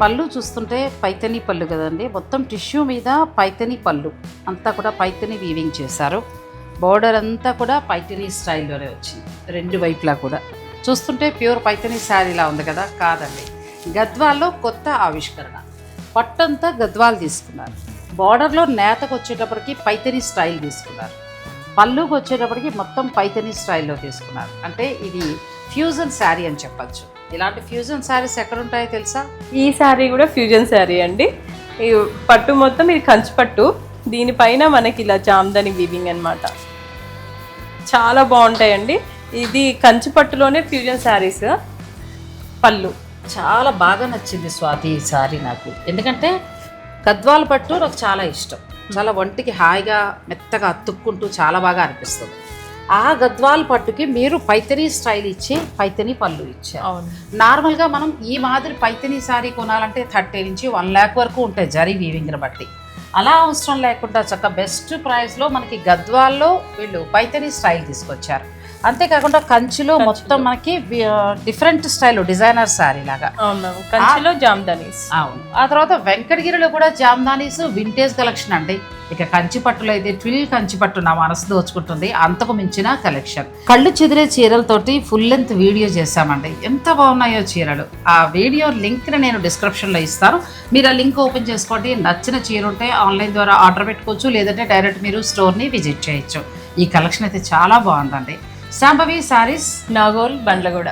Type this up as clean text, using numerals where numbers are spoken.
పళ్ళు చూస్తుంటే పైతని పళ్ళు కదండి, మొత్తం టిష్యూ మీద పైతని పళ్ళు అంతా కూడా పైతని వీవింగ్ చేశారు. బోర్డర్ అంతా కూడా పైతని స్టైల్లోనే వచ్చింది, రెండు వైపులా కూడా. చూస్తుంటే ప్యూర్ పైతని శారీలా ఉంది కదా, కాదండి. గద్వాల్లో కొత్త ఆవిష్కరణ. పట్టంతా గద్వాలు తీసుకున్నారు. బార్డర్లో నేతకు వచ్చేటప్పటికి పైతని స్టైల్ తీసుకున్నారు. పళ్ళుకి వచ్చేటప్పటికి మొత్తం పైతని స్టైల్లో తీసుకున్నారు. అంటే ఇది ఫ్యూజన్ శారీ అని చెప్పచ్చు. ఇలాంటి ఫ్యూజన్ శారీస్ ఎక్కడ ఉంటాయో తెలుసా? ఈ శారీ కూడా ఫ్యూజన్ శారీ అండి. ఈ పట్టు మొత్తం ఇది కంచి పట్టు, దీనిపైన మనకి ఇలా జామ్దాని వీవింగ్ అన్నమాట. చాలా బాగుంటాయండి. ఇది కంచి పట్టులోనే ఫ్యూజన్ శారీస్. పళ్ళు చాలా బాగా నచ్చింది స్వాతి ఈ శారీ నాకు. ఎందుకంటే గద్వాల పట్టు నాకు చాలా ఇష్టం. చాలా ఒంటికి హాయిగా మెత్తగా అతుక్కుంటూ చాలా బాగా అనిపిస్తుంది. ఆ గద్వాల పట్టుకి మీరు పైతని స్టైల్ ఇచ్చి పైతని పళ్ళు ఇచ్చారు. అవును. నార్మల్గా మనం ఈ మాదిరి పైతని శారీ కొనాలంటే 30 నుంచి 1 lakh వరకు ఉంటాయి జరీ వీవింగ్ని బట్టి. అలా అవసరం లేకుండా చక్క బెస్ట్ ప్రైస్లో మనకి గద్వాల్లో వీళ్ళు పైతని స్టైల్ తీసుకొచ్చారు. అంతేకాకుండా కంచిలో మొత్తం మనకి డిఫరెంట్ స్టైల్ డిజైనర్ శారీ లాగా. అవును, కంచిలో జామ్దానీస్. అవును. ఆ తర్వాత వెంకటగిరిలో కూడా జామ్దానీస్ వింటేజ్ కలెక్షన్ అండి. ఇక కంచి పట్టులో అయితే ట్విల్ కంచి పట్టు నా మనసు దోచుకుంటుంది, అంతకు మించిన కలెక్షన్. కళ్ళు చెదిరే చీరలతోటి ఫుల్ లెంత్ వీడియో చేశామండి. ఎంత బాగున్నాయో చీరలు. ఆ వీడియో లింక్ని నేను డిస్క్రిప్షన్లో ఇస్తాను. మీరు ఆ లింక్ ఓపెన్ చేసుకోండి. నచ్చిన చీర ఉంటే ఆన్లైన్ ద్వారా ఆర్డర్ పెట్టుకోవచ్చు, లేదంటే డైరెక్ట్ మీరు స్టోర్ని విజిట్ చేయొచ్చు. ఈ కలెక్షన్ అయితే చాలా బాగుందండి. శాంభవి శారీస్, నాగోల్, బండ్లగూడ.